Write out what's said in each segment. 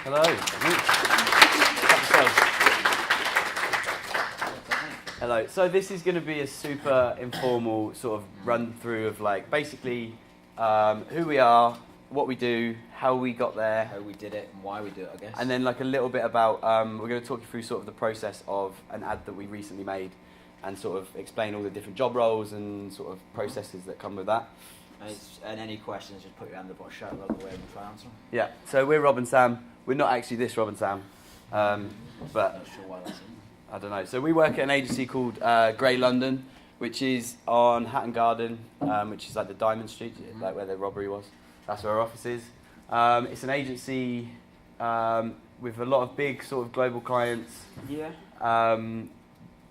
Hello. Hello. So this is going to be a super informal sort of run through of like basically who we are, what we do, how we got there, how we did it, and why we do it, I guess. and then like a little bit about we're going to talk you through sort of the process of an ad that we recently made, and sort of explain all the different job roles and sort of processes that come with that. And any questions, just put your hand up or shout out the way and we'll try and answer them. Yeah. So we're Rob and Sam. We're not actually this Rob and Sam, but Not sure why that's in. I don't know. So we work at an agency called Grey London, which is on Hatton Garden, which is like the Diamond Street, like where the robbery was. That's where our office is. It's an agency with a lot of big sort of global clients. Yeah. I'm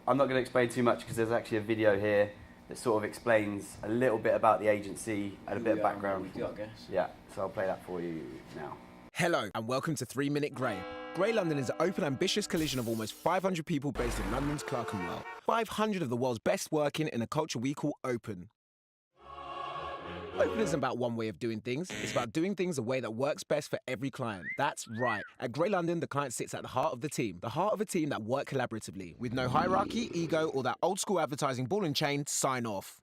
not going to explain too much because there's actually a video here that sort of explains a little bit about the agency and a bit of background. We do, I guess. Yeah, so I'll play that for you now. Hello and welcome to 3 Minute Grey. Grey London is an open, ambitious collision of almost 500 people based in London's Clerkenwell. 500 of the world's best working in a culture we call open. Open isn't about one way of doing things, it's about doing things the way that works best for every client. That's right. At Grey London, the client sits at the heart of the team. The heart of a team that work collaboratively, with no hierarchy, ego, or that old school advertising ball and chain sign off.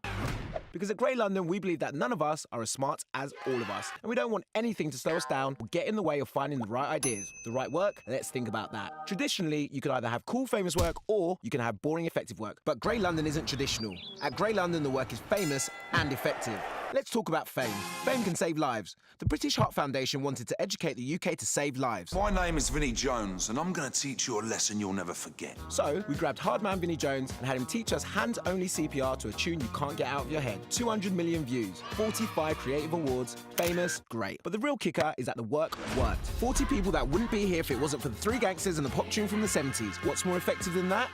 Because at Grey London, we believe that none of us are as smart as all of us. And we don't want anything to slow us down or get in the way of finding the right ideas, the right work. Let's think about that. Traditionally, you could either have cool, famous work or you can have boring, effective work. But Grey London isn't traditional. At Grey London, the work is famous and effective. Let's talk about fame. Fame can save lives. The British Heart Foundation wanted to educate the UK to save lives. My name is Vinnie Jones, and I'm going to teach you a lesson you'll never forget. So, we grabbed hard man Vinnie Jones and had him teach us hands-only CPR to a tune you can't get out of your head. 200 million views, 45 creative awards, famous, great. But the real kicker is that the work worked. 40 people that wouldn't be here if it wasn't for the Three Gangsters and the pop tune from the 70s. What's more effective than that?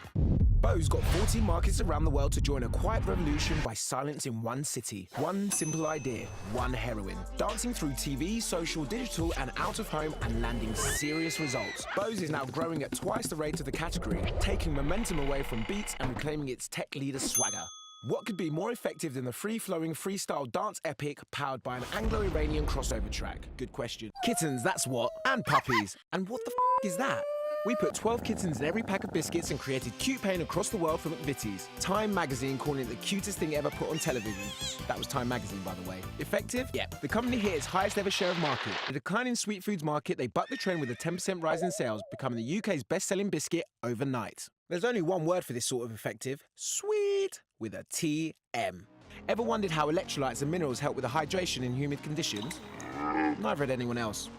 Bo's got 40 markets around the world to join a quiet revolution by silence in one city. One simple idea, one heroine. Dancing through TV, social, digital, and out of home and landing serious results. Bo's is now growing at twice the rate of the category, taking momentum away from beats and reclaiming its tech leader swagger. What could be more effective than the free-flowing freestyle dance epic powered by an Anglo-Iranian crossover track? Good question. Kittens, that's what. And puppies. And what the is that? We put 12 kittens in every pack of biscuits and created cute pain across the world for McVitie's. Time magazine calling it the cutest thing ever put on television. That was Time magazine, by the way. Effective? Yeah. The company hit its highest ever share of market. The declining sweet foods market, they bucked the trend with a 10% rise in sales, becoming the UK's best-selling biscuit overnight. There's only one word for this sort of effective. Sweet, with a TM. Ever wondered how electrolytes and minerals help with the hydration in humid conditions? Neither had anyone else.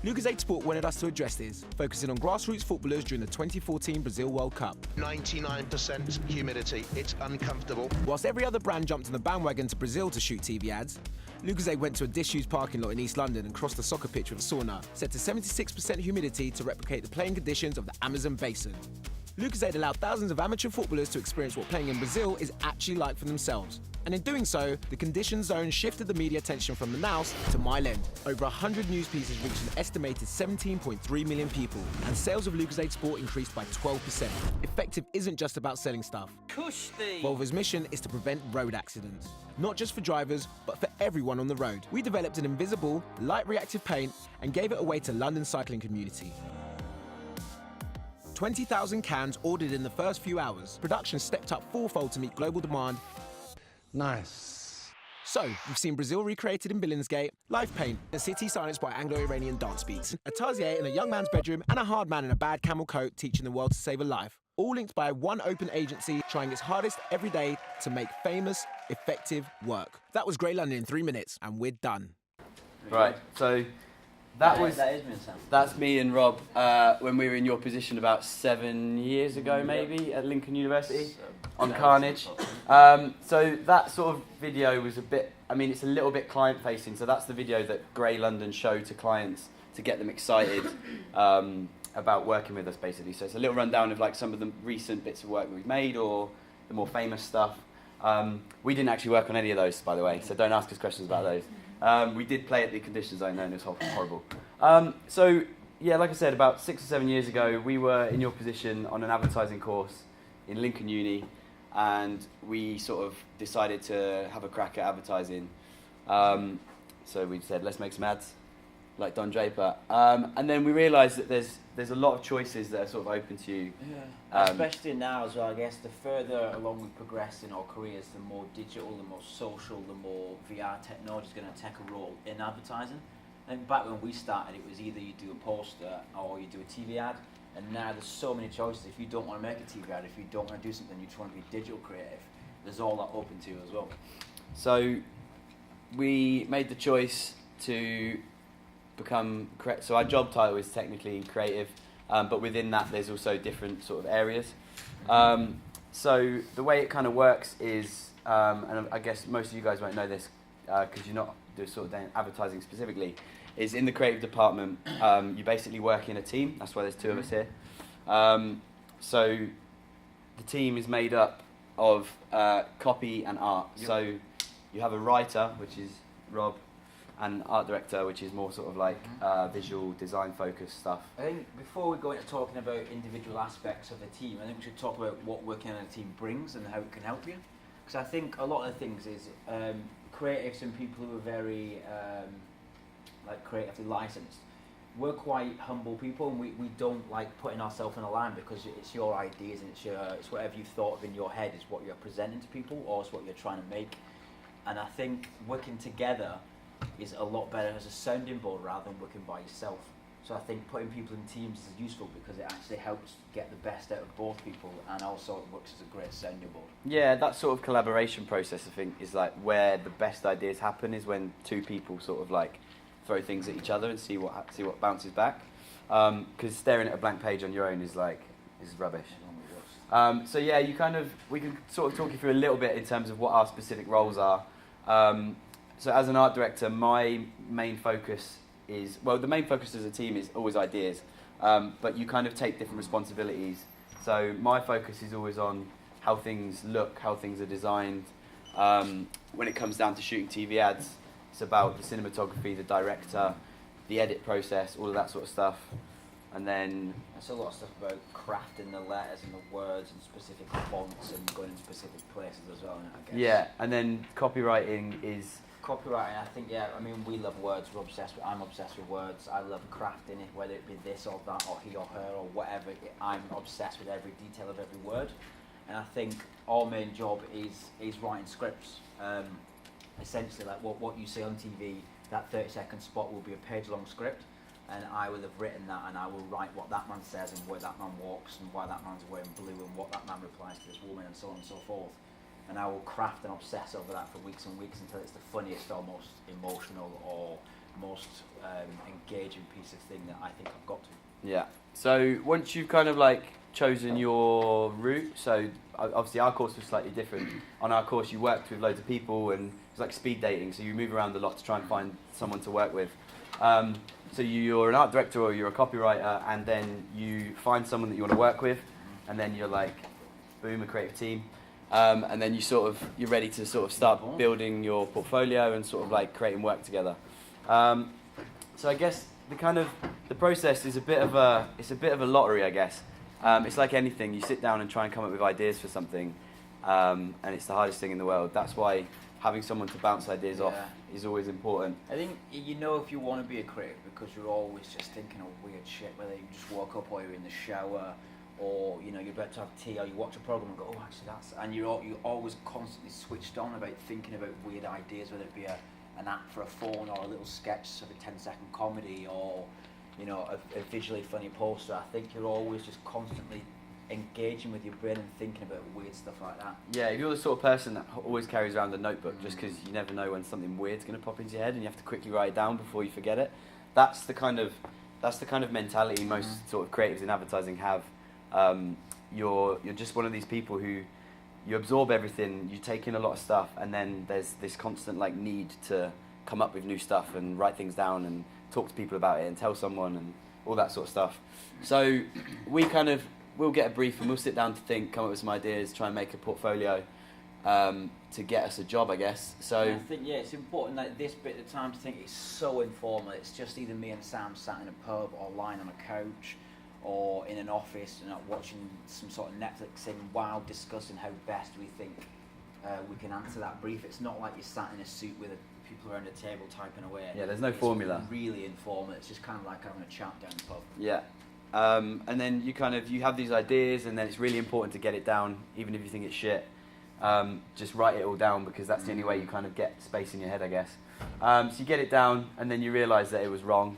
Lucozade Sport wanted us to address this, focusing on grassroots footballers during the 2014 Brazil World Cup. 99% humidity, it's uncomfortable. Whilst every other brand jumped on the bandwagon to Brazil to shoot TV ads, Lucozade went to a disused parking lot in East London and crossed a soccer pitch with a sauna, set to 76% humidity to replicate the playing conditions of the Amazon basin. Lucozade allowed thousands of amateur footballers to experience what playing in Brazil is actually like for themselves. And in doing so, the condition zone shifted the media attention from the Nouse to Mile End. Over 100 news pieces reached an estimated 17.3 million people, and sales of Lucozade Sport increased by 12%. Effective isn't just about selling stuff. Volvo's mission is to prevent road accidents. Not just for drivers, but for everyone on the road. We developed an invisible, light reactive paint and gave it away to London's cycling community. 20,000 cans ordered in the first few hours. Production stepped up fourfold to meet global demand. Nice. So, we've seen Brazil recreated in Billingsgate, live paint, a city silenced by Anglo-Iranian dance beats, a Tazier in a young man's bedroom, and a hard man in a bad camel coat teaching the world to save a life. All linked by one open agency trying its hardest every day to make famous, effective work. That was Grey London in 3 minutes, and we're done. Right, so that is me and Sam. That's me and Rob when we were in your position about 7 years ago, maybe, at Lincoln University on Carnage. So that sort of video was a bit, I mean, it's a little bit client-facing, so that's the video that Grey London showed to clients to get them excited about working with us, basically. So it's a little rundown of like some of the recent bits of work that we've made or the more famous stuff. We didn't actually work on any of those, by the way, so don't ask us questions about those. We did play at the condition zone though, and it was horrible. So, yeah, like I said, about 6 or 7 years ago, we were in your position on an advertising course in Lincoln Uni, and we sort of decided to have a crack at advertising. So we said, let's make some ads. like Don Draper. And then we realised that there's a lot of choices that are sort of open to you. Yeah. Especially now as well, I guess the further along we progress in our careers, the more digital, the more social, the more VR technology is going to take a role in advertising. And back when we started, it was either you do a poster or you do a TV ad. And now there's so many choices. If you don't want to make a TV ad, if you don't want to do something, you just want to be digital creative, there's all that open to you as well. So we made the choice to become correct. So our job title is technically creative, but within that there's also different sort of areas. So the way it kind of works is, and I guess most of you guys won't know this because you're not doing sort of advertising specifically, is in the creative department you basically work in a team. That's why there's two of us here. So the team is made up of copy and art. Yep. So you have a writer, which is Rob, and art director, which is more sort of like visual design focused stuff. I think before we go into talking about individual aspects of the team, I think we should talk about what working on a team brings and how it can help you. Because I think a lot of the things is creatives and people who are very like creatively licensed, we're quite humble people, and we don't like putting ourselves in a line because it's your ideas and it's whatever you've thought of in your head is what you're presenting to people, or it's what you're trying to make. And I think working together is a lot better as a sounding board rather than working by yourself. So I think putting people in teams is useful because it actually helps get the best out of both people, and also it works as a great sounding board. Yeah, that sort of collaboration process, I think, is like where the best ideas happen, is when two people sort of like throw things at each other and see what bounces back. Because staring at a blank page on your own is rubbish. So yeah, we can sort of talk you through a little bit in terms of what our specific roles are. So as an art director, my main focus is, well, the main focus as a team is always ideas, but you kind of take different responsibilities. So my focus is always on how things look, how things are designed. When it comes down to shooting TV ads, it's about the cinematography, the director, the edit process, all of that sort of stuff. And then there's a lot of stuff about crafting the letters and the words and specific fonts and going in specific places as well, I guess. Yeah, and then copywriting is... Copywriting, I think, yeah, I mean, we love words, I'm obsessed with words. I love crafting it, whether it be this or that or he or her or whatever. I'm obsessed with every detail of every word. And I think our main job is writing scripts. Essentially, like what you see on TV, that 30-second spot will be a page-long script, and I will have written that, and I will write what that man says and where that man walks and why that man's wearing blue and what that man replies to this woman and so on and so forth. And I will craft and obsess over that for weeks and weeks until it's the funniest or most emotional or most engaging piece of thing that I think I've got to. Yeah. So once you've kind of like chosen your route, so obviously our course was slightly different. On our course you worked with loads of people and it's like speed dating, so you move around a lot to try and find someone to work with. So you're an art director or you're a copywriter, and then you find someone that you want to work with, and then you're like, boom, a creative team. And then you're ready to sort of start building your portfolio and sort of like creating work together. So I guess the process is a bit of a lottery, I guess. It's like anything. You sit down and try and come up with ideas for something, and it's the hardest thing in the world. That's why having someone to bounce ideas off is always important. I think if you want to be a creative because you're always just thinking of weird shit, whether you just woke up or you're in the shower, or you're about to have tea, or you watch a program and go, oh, actually that's, and you're always constantly switched on about thinking about weird ideas, whether it be an app for a phone or a little sketch of a 10-second comedy or a visually funny poster. I think you're always just constantly engaging with your brain and thinking about weird stuff like that. Yeah, if you're the sort of person that always carries around a notebook just because you never know when something weird's going to pop into your head and you have to quickly write it down before you forget it, that's the kind of mentality most sort of creatives in advertising have. You're just one of these people who you absorb everything, you take in a lot of stuff, and then there's this constant like need to come up with new stuff and write things down and talk to people about it and tell someone and all that sort of stuff. So we'll get a brief and we'll sit down to think, come up with some ideas, try and make a portfolio to get us a job, I guess. So I think it's important that this bit of time to think is so informal. It's just either me and Sam sat in a pub or lying on a couch or in an office and watching some sort of Netflix thing while discussing how best we think we can answer that brief. It's not like you're sat in a suit with a people around a table typing away. Yeah, there's no formula. Really informal. It's just kind of like having a chat down the pub. Yeah. And then you have these ideas, and then it's really important to get it down, even if you think it's shit. Just write it all down, because that's the only way you kind of get space in your head, I guess. So you get it down, and then you realise that it was wrong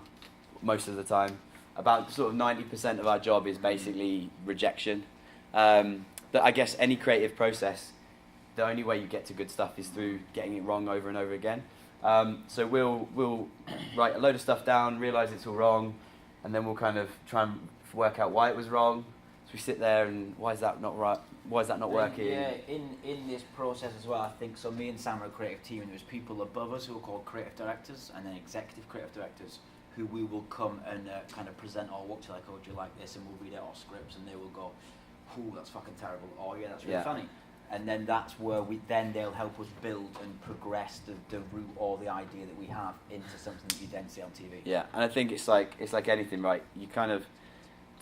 most of the time. About sort of 90% of our job is basically rejection. But I guess any creative process, the only way you get to good stuff is through getting it wrong over and over again. So we'll write a load of stuff down, realise it's all wrong, and then we'll kind of try and work out why it was wrong. So we sit there and why is that not right? Why is that not working? Yeah, in this process as well, I think, so me and Sam are a creative team, and there's people above us who are called creative directors, and then executive creative directors, who we will come and kind of present our work to, like, oh, do you like this? And we'll read out our scripts, and they will go, ooh, that's fucking terrible. Oh, yeah, that's really funny. And then that's where they'll help us build and progress the route or the idea that we have into something that you then see on TV. Yeah, and I think it's like anything, right? You kind of,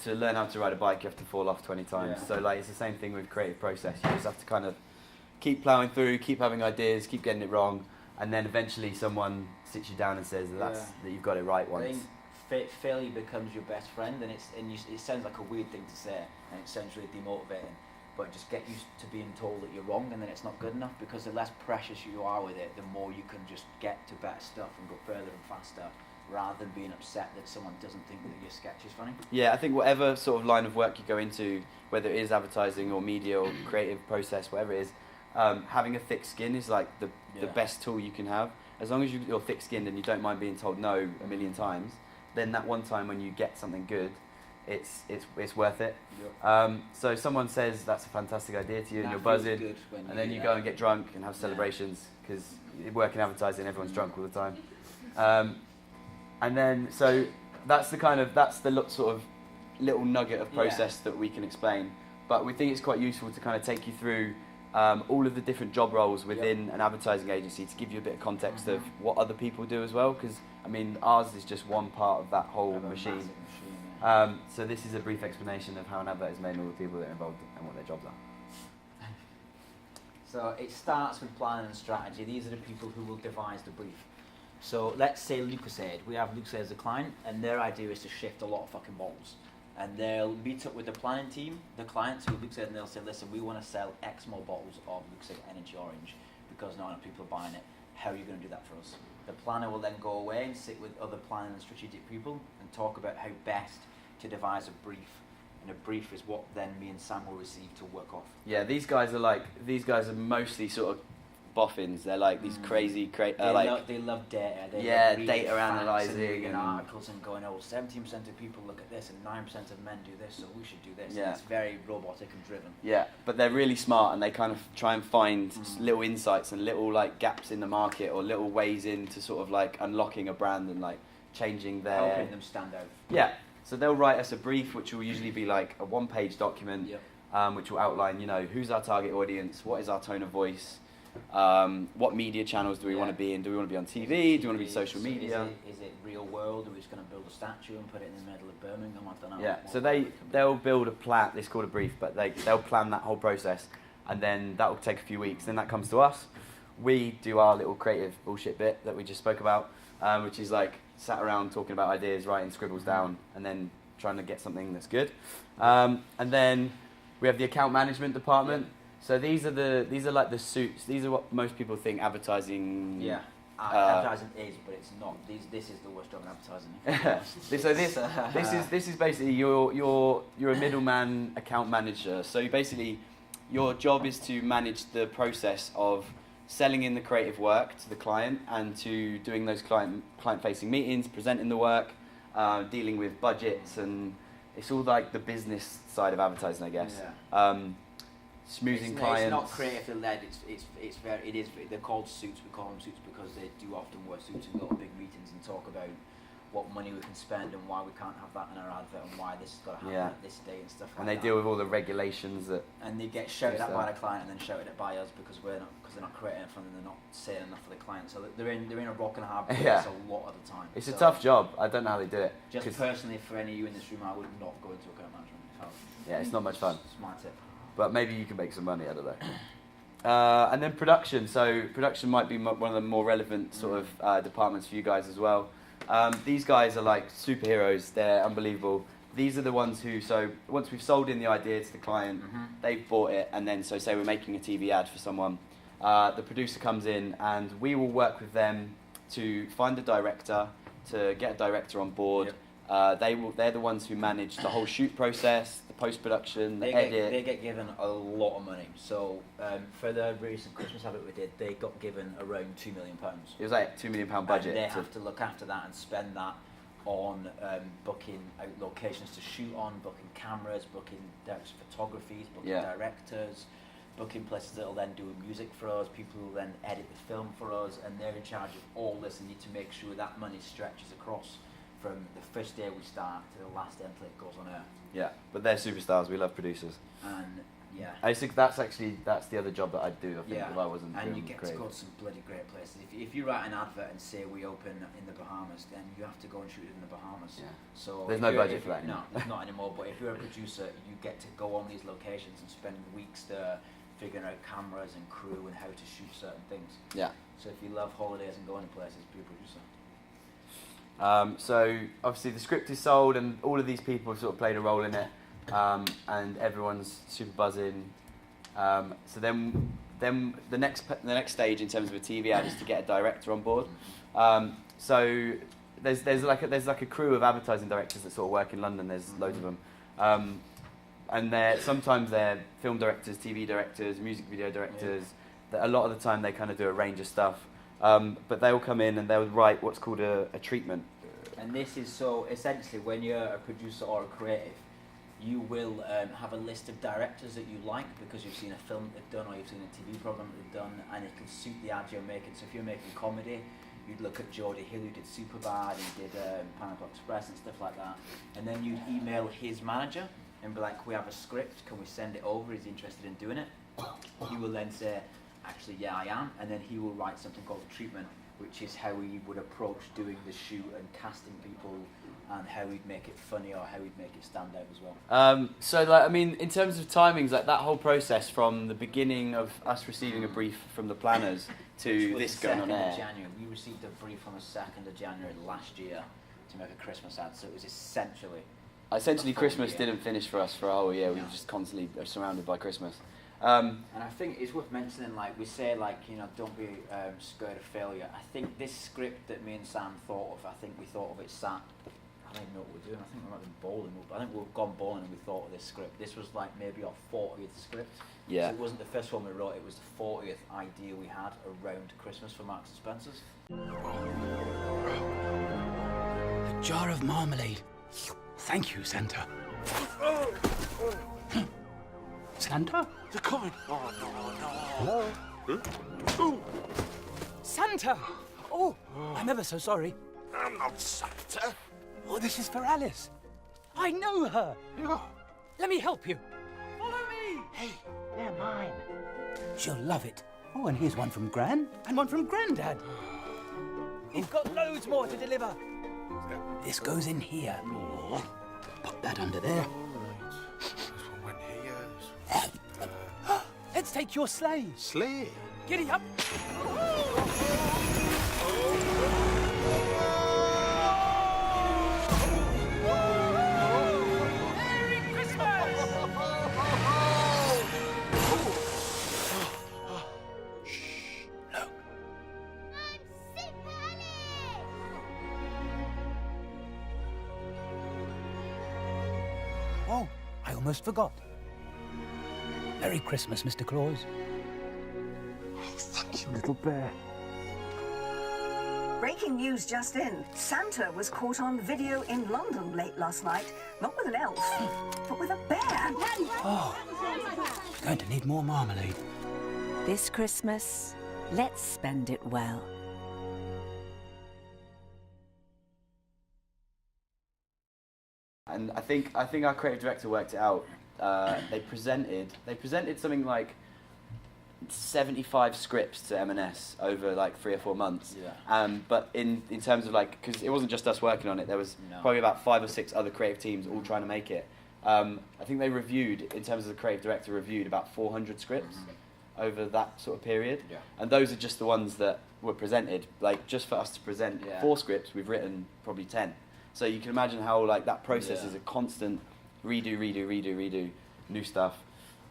to learn how to ride a bike, you have to fall off 20 times. Yeah. So like it's the same thing with creative process. You just have to kind of keep ploughing through, keep having ideas, keep getting it wrong, and then eventually someone sits you down and says that you've got it right once. I think failure becomes your best friend, and it sounds like a weird thing to say, and it sounds really demotivating. But just get used to being told that you're wrong and then it's not good enough, because the less precious you are with it, the more you can just get to better stuff and go further and faster, rather than being upset that someone doesn't think that your sketch is funny. Yeah, I think whatever sort of line of work you go into, whether it is advertising or media or creative process, whatever it is, having a thick skin is like the best tool you can have. As long as you're thick-skinned and you don't mind being told no a million times, then that one time when you get something good, it's worth it. Yep. So someone says that's a fantastic idea to you, and you're buzzing, and then you go and get drunk and have celebrations, because you work in advertising, everyone's drunk all the time. And then so that's the sort of little nugget of process that we can explain. But we think it's quite useful to kind of take you through all of the different job roles within an advertising agency, to give you a bit of context of what other people do as well, because I mean ours is just one part of that whole machine. So this is a brief explanation of how an advert is made and all the people that are involved and what their jobs are. So it starts with planning and strategy. These are the people who will devise the brief. So let's say Lucasade. We have Lucasade as a client, and their idea is to shift a lot of fucking bottles. And they'll meet up with the planning team, the clients who Lucasade, and they'll say, listen, we want to sell X more bottles of Lucasade Energy Orange because not enough people are buying it. How are you going to do that for us? The planner will then go away and sit with other planning and strategic people and talk about how best to devise a brief. And a brief is what then me and Sam will receive to work off. Yeah, these guys are mostly sort of boffins. They're like these crazy, they love data. They love data analysing and articles and going, oh, 17% of people look at this and 9% of men do this, so we should do this. Yeah. And it's very robotic and driven. Yeah, but they're really smart, and they kind of try and find little insights and little like gaps in the market, or little ways into sort of like unlocking a brand and like changing their... helping them stand out. Yeah, so they'll write us a brief, which will usually be like a one-page document, which will outline, who's our target audience, what is our tone of voice, what media channels do we want to be in? Do we want to be on TV? Do we want to be social media? Is it real world? Are we just going to build a statue and put it in the middle of Birmingham? I don't know. Yeah, so they'll build a plan. It's called a brief, but they'll plan that whole process, and then that will take a few weeks. Then that comes to us. We do our little creative bullshit bit that we just spoke about, which is like sat around talking about ideas, writing scribbles down, and then trying to get something that's good. And then we have the account management department. Yeah. So these are like the suits. These are what most people think advertising. Yeah, advertising is, but it's not. This is the worst job in advertising. So this is basically you're a middleman account manager. So basically, your job is to manage the process of selling in the creative work to the client, and to doing those client-facing meetings, presenting the work, dealing with budgets, and it's all like the business side of advertising, I guess. Yeah. Schmoozing clients. It's not creatively led. It is. They're called suits. We call them suits because they do often wear suits and go to big meetings and talk about what money we can spend and why we can't have that in our advert and why this has got to happen at this date and stuff like that. And they deal with all the regulations that. And they get shouted at by the client and then shouted at by us because they're not creating enough and they're not saying enough for the client. So they're in a rock and a hard place a lot of the time. It's a tough job. I don't know how they do it. Just personally, for any of you in this room, I would not go into account management. Yeah, it's not much fun. It's my tip. But maybe you can make some money, I don't know. And then production. So production might be one of the more relevant sort of departments for you guys as well. These guys are like superheroes. They're unbelievable. These are the ones who, so once we've sold in the idea to the client, they've bought it, and then so say we're making a TV ad for someone, the producer comes in and we will work with them to find a director, to get a director on board. They're the ones who manage the whole shoot process, the post-production, the edit. They get given a lot of money. So for the recent Christmas advert we did, they got given around £2 million. It was like £2 million budget. And they have to look after that and spend that on booking out locations to shoot on, booking cameras, booking photographies, booking directors, booking places that will then do music for us, people who will then edit the film for us, and they're in charge of all this and need to make sure that money stretches across from the first day we start to the last day until it goes on air. Yeah, but they're superstars. We love producers. And I think that's the other job that I'd do. I think if I wasn't. And you get to go to some bloody great places. If you write an advert and say we open in the Bahamas, then you have to go and shoot it in the Bahamas. Yeah. So there's no budget for that. No, there's not anymore. But if you're a producer, you get to go on these locations and spend weeks there figuring out cameras and crew and how to shoot certain things. Yeah. So if you love holidays and going to places, be a producer. So obviously the script is sold and all of these people have sort of played a role in it, and everyone's super buzzing. So then the next stage in terms of a TV ad is to get a director on board. So there's like a crew of advertising directors that sort of work in London. There's loads of them, and sometimes they're film directors, TV directors, music video directors. A lot of the time they kind of do a range of stuff. But they'll come in and they'll write what's called a treatment. And this is so essentially when you're a producer or a creative, you will have a list of directors that you like because you've seen a film that they've done or you've seen a TV program that they've done, and it can suit the ad you're making. So if you're making comedy, you'd look at Geordie Hill, who did Superbad and did Pineapple Express and stuff like that, and then you'd email his manager and be like, we have a script, can we send it over, is he interested in doing it? He will then say, actually, yeah, I am, and then he will write something called a treatment, which is how he would approach doing the shoot and casting people, and how he'd make it funny or how he'd make it stand out as well. So, like, I mean, in terms of timings, like that whole process from the beginning of us receiving a brief from the planners to this going on air. January. We received a brief on the 2nd of January last year to make a Christmas ad, so it was essentially Christmas didn't finish for us for a whole year. We were just constantly surrounded by Christmas. And I think it's worth mentioning, like we say, like, you know, don't be scared of failure. I think this script that me and Sam thought of, I think we thought of it sat, I don't even know what we're doing, I think we might have been bowling, I think we've gone bowling and we thought of this script. This was like maybe our 40th script. Yeah. So it wasn't the first one we wrote, it was the 40th idea we had around Christmas for Marks and Spencer's. A jar of marmalade. Thank you, Santa. Santa? They're coming. Hello? Santa! Oh, I'm ever so sorry. I'm not Santa. Oh, this is for Alice. I know her. Yeah. Let me help you. Follow me. Hey, they're mine. She'll love it. Oh, and here's one from Gran and one from Grandad. We've got loads more to deliver. This goes in here. Pop that under there. This one went here. Let's take your sleigh. Sleigh. Giddy up. Merry Christmas! Shh. Look. I'm Super Alice! Oh, I almost forgot. Merry Christmas, Mr. Claus. Thank you. Little bear. Breaking news just in. Santa was caught on video in London late last night. Not with an elf, but with a bear. Oh, you're going to need more marmalade. This Christmas, let's spend it well. And I think our creative director worked it out. They presented something like 75 scripts to M&S over like 3 or 4 months. Yeah. But in terms of like, because it wasn't just us working on it, there was probably about 5 or 6 other creative teams all trying to make it. I think they reviewed, in terms of the creative director, reviewed about 400 scripts. over that sort of period. Yeah. And those are just the ones that were presented. Like, just for us to present 4 scripts, we've written probably 10. So you can imagine how like that process is a constant redo, new stuff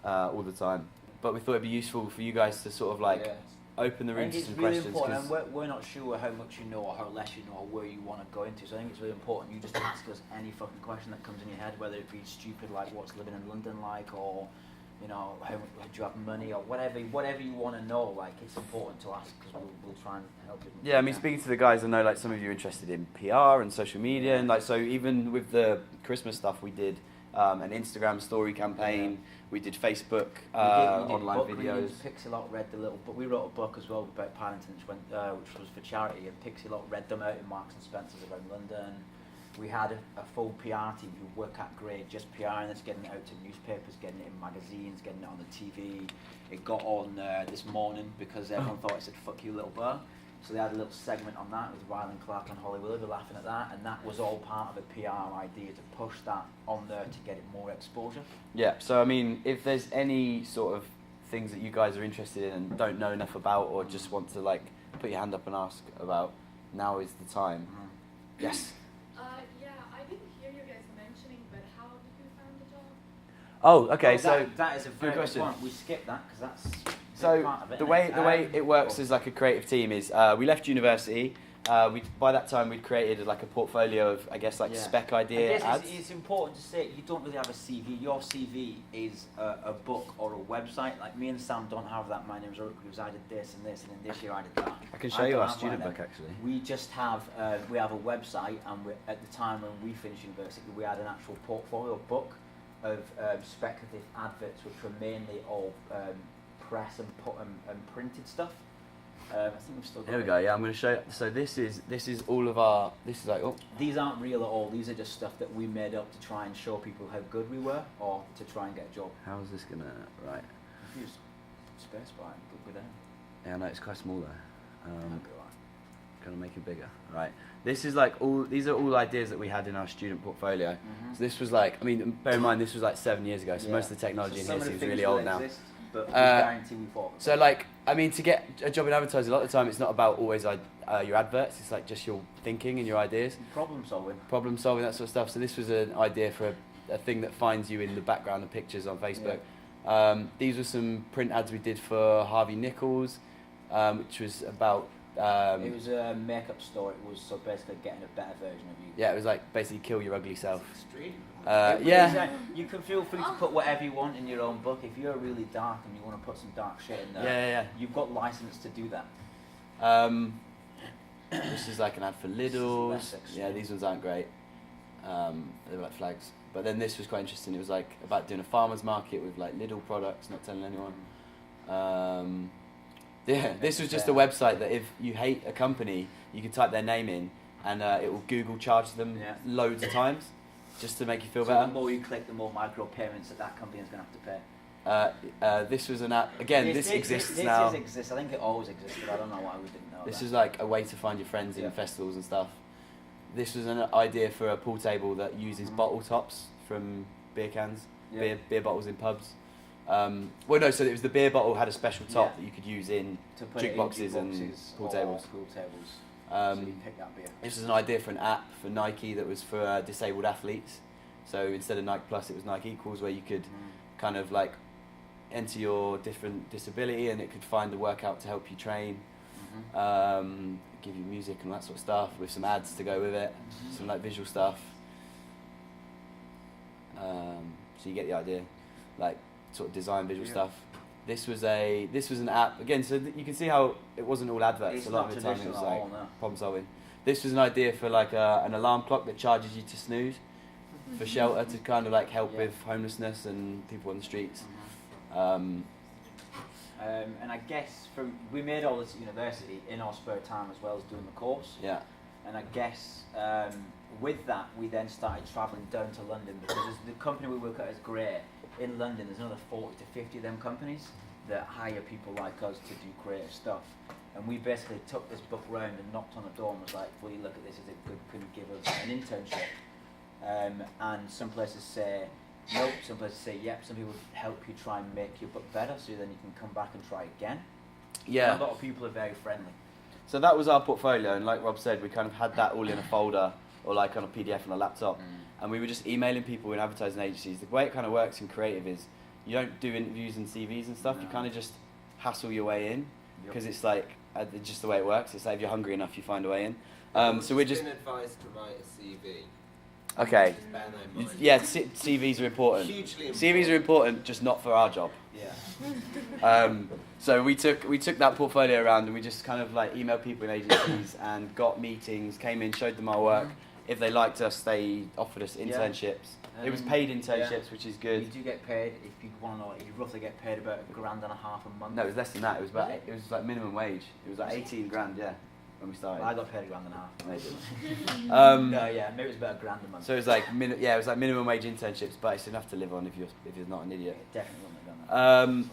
all the time. But we thought it'd be useful for you guys to sort of like open the room to some really questions. Important, and we're not sure how much you know or how less you know or where you want to go into. So I think it's really important you just ask us any fucking question that comes in your head, whether it be stupid like what's living in London like, or you know, how do you have money, or whatever you want to know. Like, it's important to ask because we'll try and help you. Yeah, I mean, speaking to the guys, I know like some of you are interested in PR and social media, and like so even with the Christmas stuff, we did an Instagram story campaign. We did Facebook we did online book videos. Readings. Pixelot read the little book. We wrote a book as well about Paddington, which was for charity, and Pixelot read them out in Marks and Spencer's around London. We had a full PR team who work at Greaves, just PRing this, getting it out to newspapers, getting it in magazines, getting it on the TV. It got on this morning because everyone thought it said "fuck you, little bird." So they had a little segment on that with Ryland Clark and Holly Willoughby laughing at that, and that was all part of a PR idea to push that on there to get it more exposure. Yeah, so I mean, if there's any sort of things that you guys are interested in and don't know enough about, or just want to like put your hand up and ask about, now is the time. Yes? Yeah, I didn't hear you guys mentioning, but how did you find the job? Oh, okay, Well, so that is a very good question. good point. We skipped that because that's So part of it, the isn't way it works as like a creative team is we left university. By that time we'd created like a portfolio of, I guess, like spec idea I guess ads. it's important to say you don't really have a CV. Your CV is a book or a website. Like me and Sam don't have that. My name's Greaves. I did this and this, and then this year I did that. I can show you don't our have student one of book them. actually. We just have we have a website, and at the time when we finished university, we had an actual portfolio book of speculative adverts, which were mainly all press and printed stuff. I think we've still got Here we go. Yeah, I'm going to show you. So this is all of our. This is like These aren't real at all. These are just stuff that we made up to try and show people how good we were, or to try and get a job. How's this gonna right? Use spacebar and go down. Yeah, no, it's quite small though. Gonna make it bigger. Right. This is like all. These are all ideas that we had in our student portfolio. So this was like. I mean, bear in mind this was like 7 years ago. So most of the technology in here seems really old now. But we guarantee we fought. So like, I mean, to get a job in advertising, a lot of the time it's not about always your adverts. It's like just your thinking and your ideas. Problem solving, that sort of stuff. So this was an idea for a thing that finds you in the background of pictures on Facebook. These were some print ads we did for Harvey Nichols, which was about. It was a makeup store. It was so basically getting a better version of you. Yeah, it was like basically kill your ugly self. Extreme. Yeah. You can feel free to put whatever you want in your own book. If you're really dark and you want to put some dark shit in there, you've got license to do that. This is like an ad for Lidl's. Yeah, these ones aren't great. They were like flags. But then this was quite interesting. It was like about doing a farmer's market with like Lidl products, not telling anyone. Yeah, this was just a website that if you hate a company, you can type their name in and it will Google charge them loads of times just to make you feel better. The more you click, the more micro payments that company is going to have to pay. This was an app. Again, this exists now. This exists. I think it always existed. I don't know why we didn't know. This is like a way to find your friends in festivals and stuff. This was an idea for a pool table that uses bottle tops from beer cans, beer bottles in pubs. Well, no, so it was the beer bottle had a special top that you could use in jukeboxes and pool tables. So you pick that beer. This was an idea for an app for Nike that was for disabled athletes. So instead of Nike Plus, it was Nike Equals, where you could kind of like enter your different disability and it could find the workout to help you train, give you music and that sort of stuff with some ads to go with it, some like visual stuff. So you get the idea, like sort of design visual stuff. This was an app again, so you can see how it wasn't all adverts. It's a lot not of the time it was traditional like problem solving. This was an idea for like an alarm clock that charges you to snooze for shelter, to kind of like help with homelessness and people on the streets. And I guess we made all this at university in our spare time as well as doing the course. Yeah. And I guess with that we then started travelling down to London, because the company we work at is great. In London there's another 40 to 50 of them companies that hire people like us to do creative stuff. And we basically took this book round and knocked on a door and was like, will you look at this, is it good, can you give us an internship? And some places say, nope. Some places say yep. Some people help you try and make your book better, so then you can come back and try again. Yeah. And a lot of people are very friendly. So that was our portfolio, and like Rob said, we kind of had that all in a folder or like on a PDF on a laptop, and we were just emailing people in advertising agencies. The way it kind of works in creative is you don't do interviews and CVs and stuff. You kind of just hassle your way in, because it's like just the way it works. It's like if you're hungry enough, you find a way in. So we're just been advised to write a CV. Okay. Just bear that in mind. Yeah, CVs are important. Hugely important. CVs are important, just not for our job. Yeah. So we took that portfolio around, and we just kind of like emailed people in agencies and got meetings, came in, showed them our work. If they liked us, they offered us internships. It was paid internships, which is good. You do get paid, if you want to know, you roughly get paid about $1.5 grand a month. No, it was less than that. It was about it was like minimum wage. It was like 18 grand, yeah, when we started. I got paid $1.5 grand. Maybe. No, yeah, maybe it was about $1 grand a month. So it was like it was like minimum wage internships, but it's enough to live on if you're not an idiot. Definitely wouldn't have done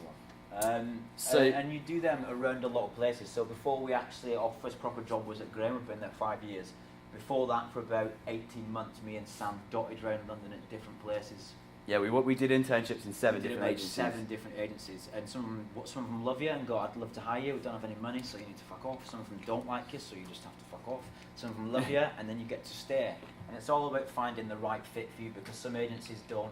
that. So and you do them around a lot of places. So before we actually, our first proper job was at Greaves. We've been there 5 years. Before that, for about 18 months, me and Sam dotted around London at different places. Yeah, we did internships in 7 different agencies. 7 different agencies, and some of them love you and go, I'd love to hire you. We don't have any money, so you need to fuck off. Some of them don't like you, so you just have to fuck off. Some of them love you, and then you get to stay. And it's all about finding the right fit for you, because some agencies don't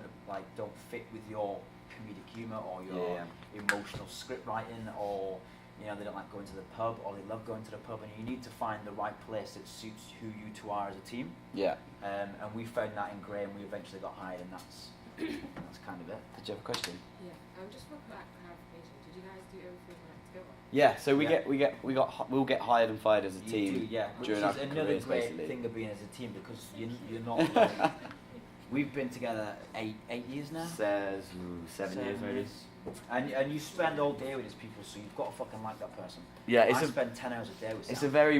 fit with your comedic humour or your emotional script writing, or they don't like going to the pub, or they love going to the pub, and you need to find the right place that suits who you two are as a team. Yeah. And we found that in Grey, and we eventually got hired, and that's kind of it. Did you have a question? Yeah. Just for clarification, did you guys do everything together? Yeah. So we'll get hired and fired as a team. You do, yeah. Which during is our another careers, great basically. thing of being as a team, because you're not. We've been together 8 years now. 7 years maybe. And you spend all day with these people, so you've got to fucking like that person. Yeah, I spend 10 hours a day with Sam.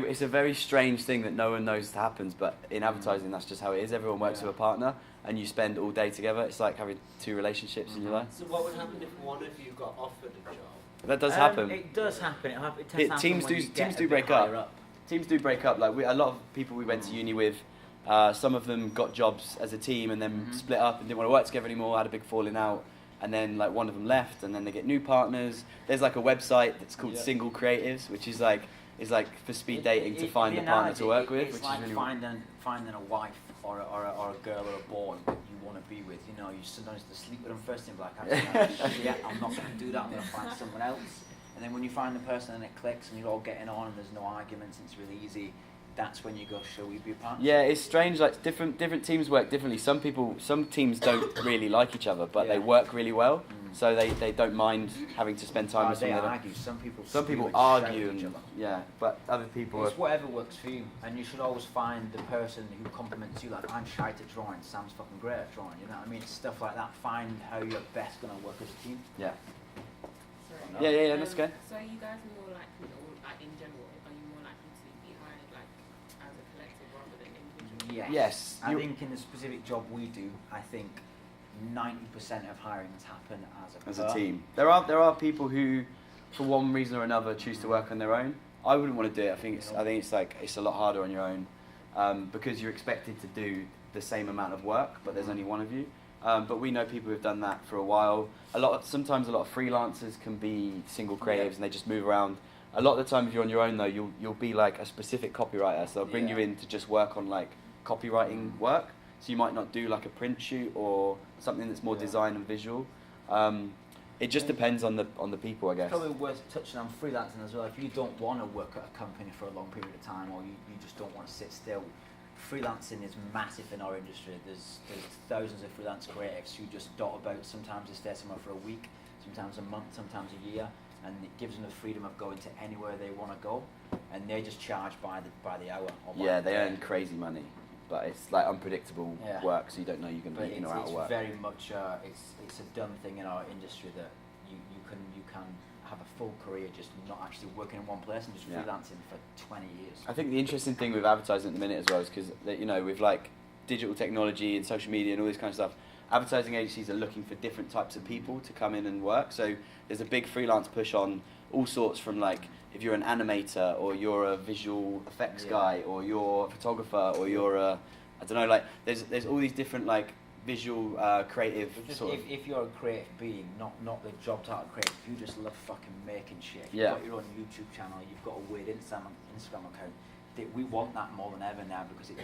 It's a very strange thing that no one knows happens, but in advertising that's just how it is. Everyone works with a partner, and you spend all day together. It's like having 2 relationships in your life. So what would happen if one of you got offered a job? That does happen. It does happen. It tends to happen Teams when you get teams a do bit break higher up. Teams do break up. Like a lot of people we went to uni with, some of them got jobs as a team and then split up and didn't want to work together anymore. Had a big falling out, and then like one of them left, and then they get new partners. There's like a website that's called Single Creatives, which is like for speed dating to find a partner to work with, which like is really finding a wife or a girl or a boy that you want to be with. You sometimes have to sleep with them first and be like, yeah, I'm not going to do that. I'm going to find someone else. And then when you find the person and it clicks and you're all getting on and there's no arguments and it's really easy, that's when you go, shall we be a partner? Yeah, it's strange. Like different teams work differently. Some teams don't really like each other, but they work really well. So they don't mind having to spend time with someone. They argue. Some people argue each and other. but other people. It's whatever works for you, and you should always find the person who complements you. Like, I'm shite at drawing, Sam's fucking great at drawing. You know what I mean? It's stuff like that. Find how you're best gonna work as a team. Yeah. Sorry. Yeah. That's good. So are you guys more likely, or like in general, are you more likely to be hired like as a collective rather than individual? Yes. I think in the specific job we do, I think 90% of hirings happen as a team. There are people who, for one reason or another, choose to work on their own. I wouldn't want to do it. I think it's a lot harder on your own, because you're expected to do the same amount of work, but there's only one of you. But we know people who've done that for a while. Sometimes a lot of freelancers can be single creatives and they just move around. A lot of the time, if you're on your own though, you'll be like a specific copywriter. So they'll bring you in to just work on like copywriting work. So you might not do like a print shoot or something that's more design and visual. It just depends on the people, I guess. It's probably worth touching on freelancing as well. If you don't want to work at a company for a long period of time, or you just don't want to sit still, freelancing is massive in our industry. There's thousands of freelance creatives who just dot about. Sometimes they stay somewhere for a week, sometimes a month, sometimes a year, and it gives them the freedom of going to anywhere they want to go, and they just charge by the hour. Or by they earn crazy money, but it's like unpredictable work, so you don't know you're going to be in or out of work. It's very much it's a done thing in our industry that you can have a full career just not actually working in one place and just freelancing for 20 years. I think the interesting thing with advertising at the minute as well is because with like digital technology and social media and all this kind of stuff, advertising agencies are looking for different types of people to come in and work. So there's a big freelance push on all sorts, from like if you're an animator or you're a visual effects guy or you're a photographer or you're a, I don't know, like there's all these different like visual, creative Just sort of. if you're a creative being, not the job title creative, you just love fucking making shit. You've Yeah. got your own YouTube channel, you've got a weird Instagram account. We want that more than ever now because it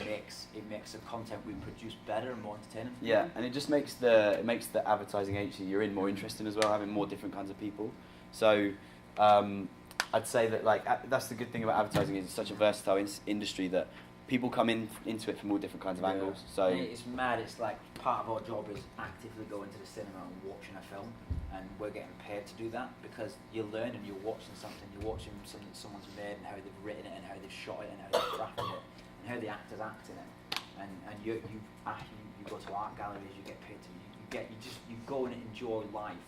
makes the content we produce better and more entertaining. Yeah, and it just makes the advertising agency you're in more interesting as well, having more different kinds of people. So I'd say that like that's the good thing about advertising is it's such a versatile industry that people come into it from all different kinds of angles. So And it's mad. It's like part of our job is actively going to the cinema and watching a film, and we're getting paid to do that because you're learning, you're watching something, you're watching something that someone's made and how they've written it and how they've shot it and how they've crafted it and how the actors act in it. And you go to art galleries, you get paid to you go and enjoy life,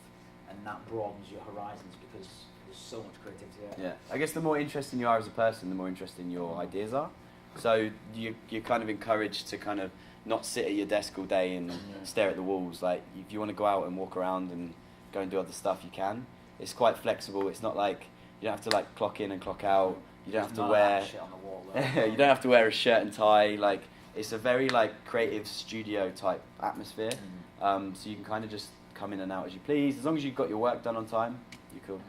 and that broadens your horizons because there's so much creativity there. yeah, I guess the more interesting you are as a person, the more interesting your ideas are. So you're kind of encouraged to kind of not sit at your desk all day and stare at the walls. Like if you want to go out and walk around and go and do other stuff, you can. It's quite flexible. It's not like you don't have to like clock in and clock out. You don't have to wear. Shit on the wall, You don't have to wear a shirt and tie. Like it's a very like creative studio type atmosphere. So you can kind of just come in and out as you please. As long as you've got your work done on time, you're cool.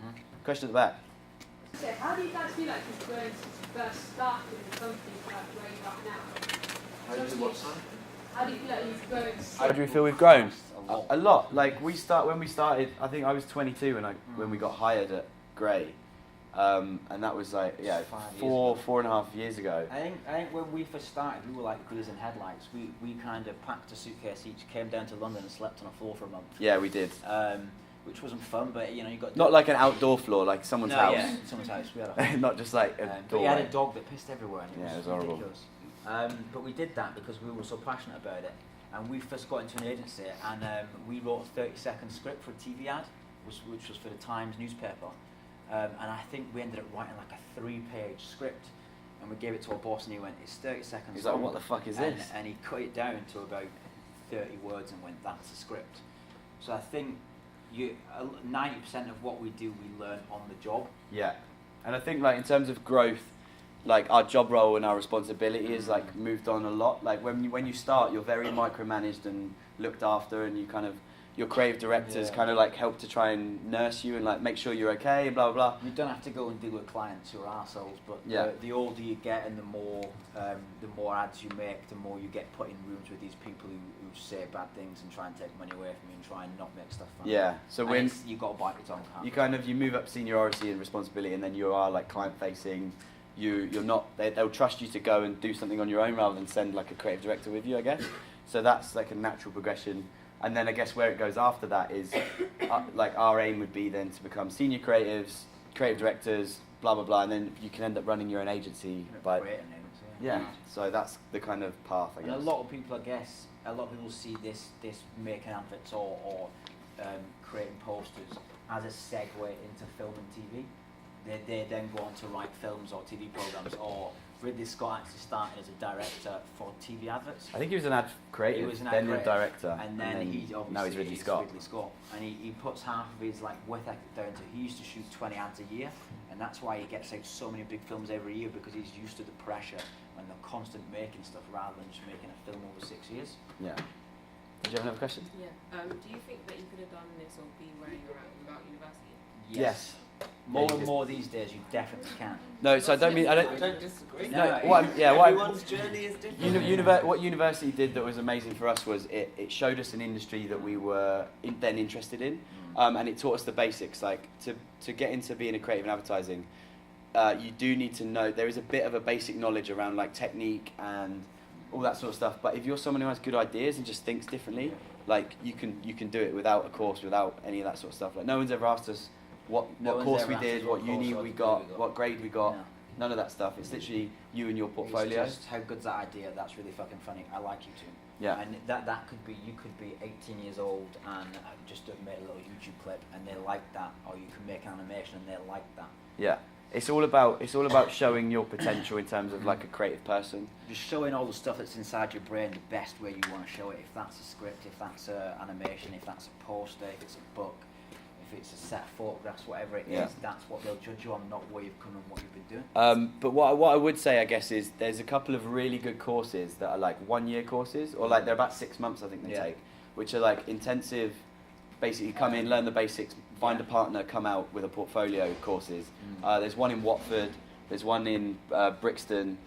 Question at the back. So how do you guys feel like it's going to first start in the company like where you are now? How do you what, sorry? How do you feel like you've grown? How do we feel we've grown? A lot. Like when we started, I think I was 22 when we got hired at Grey, and that was like four and a half years ago. I think when we first started, we were like deers in headlights. We kind of packed a suitcase each, came down to London and slept on a floor for a month. Yeah, we did. Which wasn't fun, but you know you got not like an outdoor floor, like someone's house. Yeah, someone's house. We had not just like a but we had a dog that pissed everywhere. And it was horrible. Ridiculous. But we did that because we were so passionate about it. And we first got into an agency and we wrote a 30-second script for a TV ad, which was for the Times newspaper. And I think we ended up writing like a 3-page script. And we gave it to our boss and he went, it's 30 seconds He's long. like, what the fuck is this? And he cut it down to about 30 words and went, that's the script. So I think 90% of what we do, we learn on the job. Yeah. And I think like in terms of growth, like our job role and our responsibility is like moved on a lot. Like when you start, you're very micromanaged and looked after, and you kind of your creative directors kind of like help to try and nurse you and like make sure you're okay and blah blah blah. You don't have to go and deal with clients who are arseholes, but the older you get and the more ads you make, the more you get put in rooms with these people who say bad things and try and take money away from you and try and not make stuff fun. Yeah. So and when you got to bite your tongue. You move up seniority and responsibility, and then you are like client facing. You're not. They'll trust you to go and do something on your own rather than send like a creative director with you, I guess. So that's like a natural progression. And then I guess where it goes after that is like our aim would be then to become senior creatives, creative directors, blah blah blah, and then you can end up running your own agency. Yeah. So that's the kind of path, I guess. And a lot of people see this making adverts or creating posters as a segue into film and TV. They then go on to write films or TV programs, or Ridley Scott actually started as a director for TV adverts. I think he was an ad creative, then a director, and then he obviously now he's Ridley Scott. And he puts half of his like work ethic down to he used to shoot 20 ads a year, and that's why he gets out so many big films every year, because he's used to the pressure and the constant making stuff rather than just making a film over 6 years. Yeah. Did you have another question? Yeah. Do you think that you could have done this or be where you're at without university? Yes. More and more these days, you definitely can. No, so I don't disagree. Everyone's journey is different. What university did that was amazing for us was it showed us an industry that we were then interested in, and it taught us the basics. Like to get into being a creative in advertising, you do need to know there is a bit of a basic knowledge around like technique and all that sort of stuff. But if you're someone who has good ideas and just thinks differently, like you can do it without a course, without any of that sort of stuff. Like no one's ever asked us what course we did, what uni we got, what grade we got. None of that stuff. It's literally you and your portfolio. It's just how good's that idea? That's really fucking funny. I like you too. Yeah. And that could be, you could be 18 years old and just have made a little YouTube clip and they like that, or you can make an animation and they like that. Yeah. It's all about showing your potential in terms of like a creative person. Just showing all the stuff that's inside your brain the best way you want to show it. If that's a script, if that's an animation, if that's a poster, if it's a book, if it's a set of photographs, whatever it is, that's what they'll judge you on, not where you've come and what you've been doing. But what I would say, I guess, is there's a couple of really good courses that are like 1 year courses, or like they're about 6 months, I think they take. which are like intensive. Basically, come in, learn the basics, find a partner, come out with a portfolio courses. There's one in Watford. There's one in Brixton.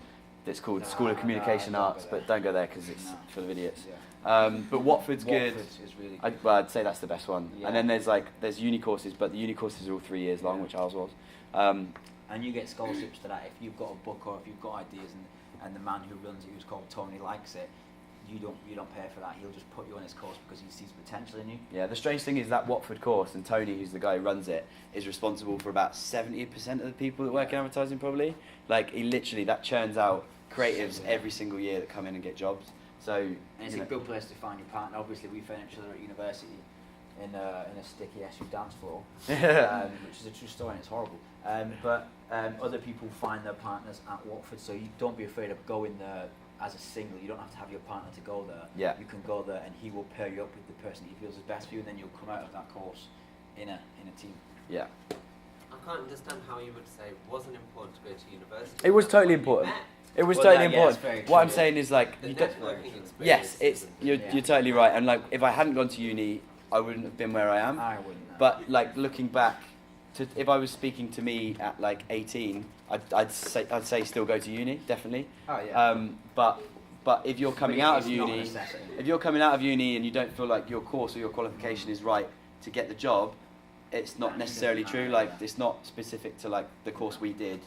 That's called School of Communication Arts, but don't go there because it's full of idiots. But Watford's good. Is really good. I'd say that's the best one. And then there's uni courses, but the uni courses are all 3 years long, which ours was. And you get scholarships to that if you've got a book or if you've got ideas, and the man who runs it, who's called Tony, likes it. You don't pay for that. He'll just put you on his course because he sees potential in you. Yeah, the strange thing is that Watford course, and Tony, who's the guy who runs it, is responsible for about 70% of the people that work in advertising, probably. Like, he literally, that churns out creatives every single year that come in and get jobs. So, and it's a good place to find your partner. Obviously, we found each other at university in a sticky SU dance floor, which is a true story and it's horrible. But other people find their partners at Watford, so you don't be afraid of going there as a single. You don't have to have your partner to go there. Yeah. You can go there and he will pair you up with the person he feels is best for you, and then you'll come out of that course in a team. Yeah. I can't understand how you would say it wasn't important to go to university. It was totally important. It was totally important. What I'm saying is like, the you don't, networking experience. yes, you're totally right. And like, if I hadn't gone to uni, I wouldn't have been where I am. I wouldn't. But like, looking back, if I was speaking to me at like 18, I'd say still go to uni, definitely. Oh yeah. But if you're coming out of uni, and and you don't feel like your course or your qualification is right to get the job, it's not necessarily true. Like, it's not specific to like the course we did.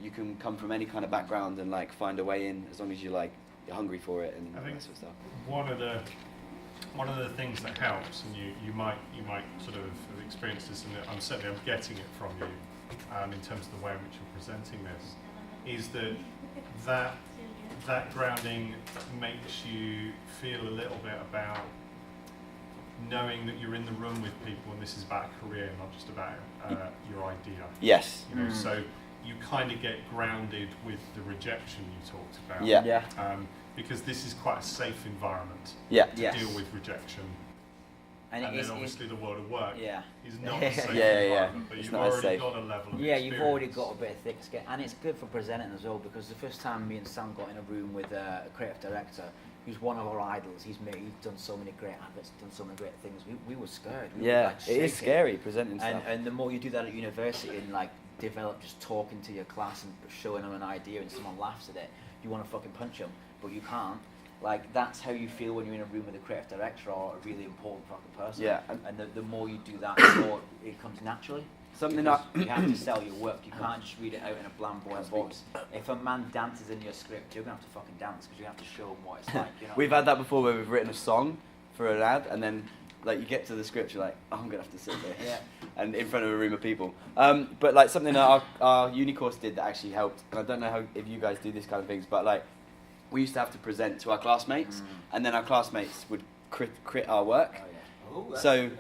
You can come from any kind of background and like find a way in, as long as you're hungry for it and I think that sort of stuff. One of the things that helps, and you might sort of have experienced this, and I'm getting it from you, in terms of the way in which you're presenting this, is that grounding makes you feel a little bit about knowing that you're in the room with people, and this is about a career, not just about your idea. Yes. You know, so you kind of get grounded with the rejection you talked about. Yeah. Because this is quite a safe environment to deal with rejection. And then obviously the world of work is not a safe environment, but you've already got a level of experience. You've already got a bit of thick skin, and it's good for presenting as well, because the first time me and Sam got in a room with a creative director who's one of our idols, he's done so many great adverts, done so many great things, we were scared. We were, like, it is scary presenting stuff. And the more you do that at university and like develop just talking to your class and showing them an idea and someone laughs at it, you want to fucking punch them, but you can't. Like, that's how you feel when you're in a room with a creative director or a really important fucking person. Yeah. And the more you do that, the more it comes naturally. Something that you have to sell your work. You can't just read it out in a bland boring voice. If a man dances in your script, you're gonna have to fucking dance because you have to show him what it's like. You know? We've had that before where we've written a song for an ad, and then like you get to the script, you're like, oh, I'm gonna have to sit there, and in front of a room of people. But like something that our uni course did that actually helped, and I don't know if you guys do this kind of things, but like we used to have to present to our classmates, and then our classmates would crit our work. So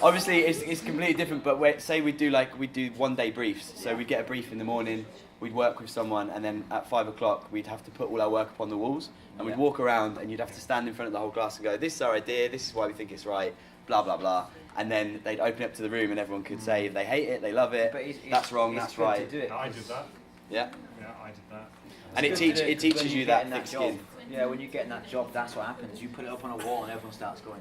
obviously it's completely different, but say we do 1 day briefs. So we'd get a brief in the morning, we'd work with someone, and then at 5 o'clock we'd have to put all our work up on the walls, and we'd walk around, and you'd have to stand in front of the whole class and go, this is our idea, this is why we think it's right, blah blah blah, and then they'd open it up to the room and everyone could say if they hate it, they love it, that's wrong, that's right. I did that. Yeah, I did that. And it teaches you that thick skin. Yeah, when you get in that job, that's what happens. You put it up on a wall and everyone starts going,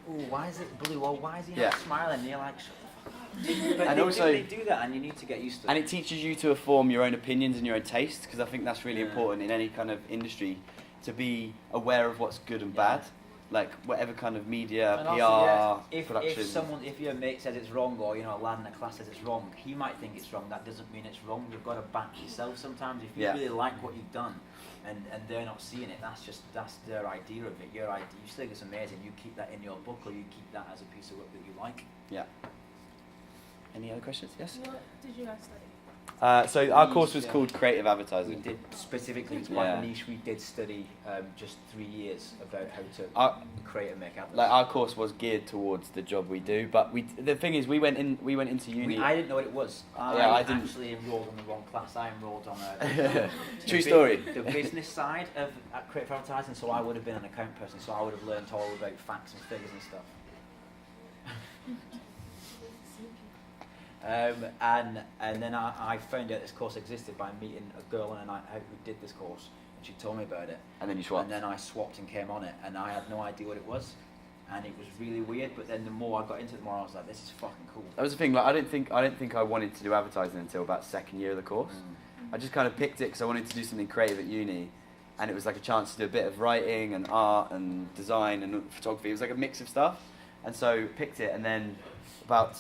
oh, why is it blue? Or why is he not smiling? And you're like, shut the fuck up. But they do that, and you need to get used to it. And it teaches you to form your own opinions and your own taste, because I think that's really important in any kind of industry, to be aware of what's good and bad. Like whatever kind of media, and PR, also, production. If your mate says it's wrong, or a lad in the class says it's wrong, he might think it's wrong. That doesn't mean it's wrong. You've got to back yourself sometimes. If you really like what you've done, and they're not seeing it, that's their idea of it. Your idea, you think it's amazing. You keep that in your book, or you keep that as a piece of work that you like. Yeah. Any other questions? Yes. What did you guys study? So our course was called Creative Advertising. We did specifically, it's quite niche. We did study just 3 years about how to create and make advertising. Like our course was geared towards the job we do, but the thing is, we went into uni. I didn't know what it was. I didn't actually enrolled on the wrong class. I enrolled on true story. The business side of creative advertising. So I would have been an account person. So I would have learned all about facts and figures and stuff. And then I found out this course existed by meeting a girl on a night out who did this course, she told me about it. And then you swapped. And then I swapped and came on it, and I had no idea what it was, and it was really weird. But then the more I got into it, the more I was like, this is fucking cool. That was the thing. Like, I didn't think I wanted to do advertising until about second year of the course. I just kind of picked it because I wanted to do something creative at uni, and it was like a chance to do a bit of writing and art and design and photography. It was like a mix of stuff, and so picked it. And then about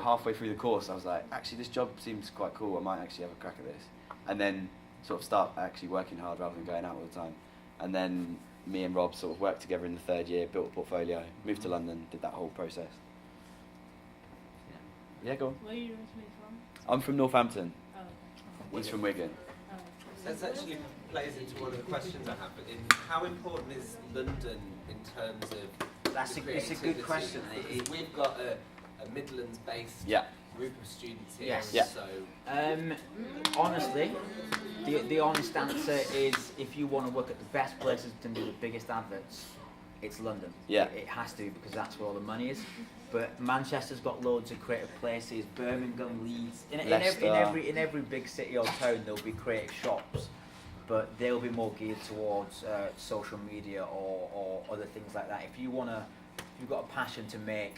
halfway through the course, I was like, actually, this job seems quite cool. I might actually have a crack at this, and then sort of start actually working hard rather than going out all the time. And then me and Rob sort of worked together in the third year, built a portfolio, moved to London, did that whole process. Yeah, go on. Where are you originally from? I'm from Northampton. Oh, He's from Wigan. So this actually plays into one of the questions I have, but how important is London in terms of It's a good question. We've got a Midlands-based group of students here. Yes. Yeah. So, honestly, the honest answer is if you want to work at the best places to do the biggest adverts, it's London. Yeah. It has to, because that's where all the money is. But Manchester's got loads of creative places. Birmingham, Leeds, in every big city or town there'll be creative shops, but they'll be more geared towards social media or other things like that. If you've got a passion to make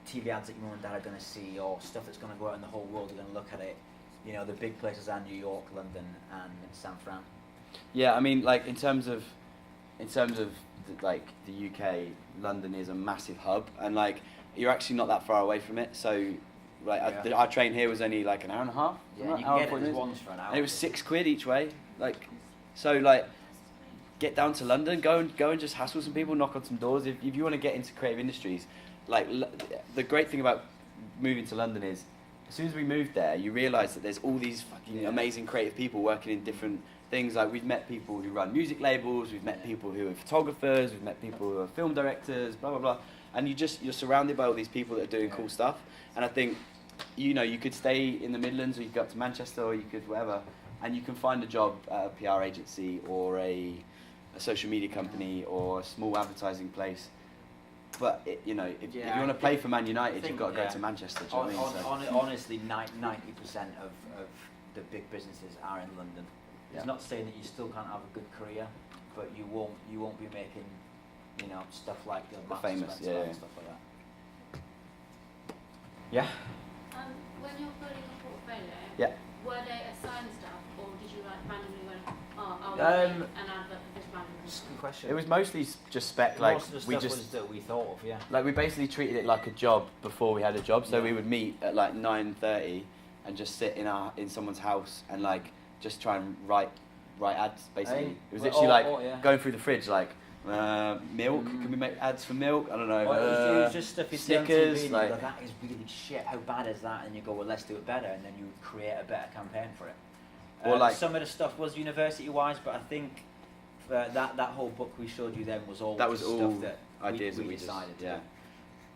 TV ads that your mum and dad are going to see, or stuff that's going to go out in the whole world are going to look at it, the big places are New York, London, and San Fran. Yeah, I mean, like in terms of the UK, London is a massive hub, and like you're actually not that far away from it. So, like our train here was only like an hour and a half. Yeah, you can get it once for an hour. And it was £6 each way. Get down to London, go and just hassle some people, knock on some doors. If you want to get into creative industries, the great thing about moving to London is, as soon as we moved there, you realise that there's all these fucking amazing creative people working in different things. Like, we've met people who run music labels, we've met people who are photographers, we've met people who are film directors, blah blah blah. And you're surrounded by all these people that are doing cool stuff. And I think, you could stay in the Midlands, or you could go up to Manchester, or you could whatever, and you can find a job at a PR agency or a social media company or a small advertising place. But if you want to play for Man United, you've got to go to Manchester. Do you know what I mean? Honestly, 90% of the big businesses are in London. It's not saying that you still can't have a good career, but you won't be making stuff like the famous and stuff like that. Yeah. When you're building a portfolio, were they assigned stuff, or did you randomly go, I'll make an advert for this random? That's a good question. It was mostly just spec. Most of the stuff was that we thought of, yeah. Like, we basically treated it like a job before we had a job. So we would meet at like 9:30 and just sit in someone's house and just try and write ads. Basically, it was literally going through the fridge milk. Can we make ads for milk? I don't know. It was just stuff you see on Snickers. TV, and that is really shit. How bad is that? And you go, well, let's do it better, and then you create a better campaign for it. Some of the stuff was university-wise, but I think that whole book we showed you then was all stuff that ideas we that we decided. Yeah.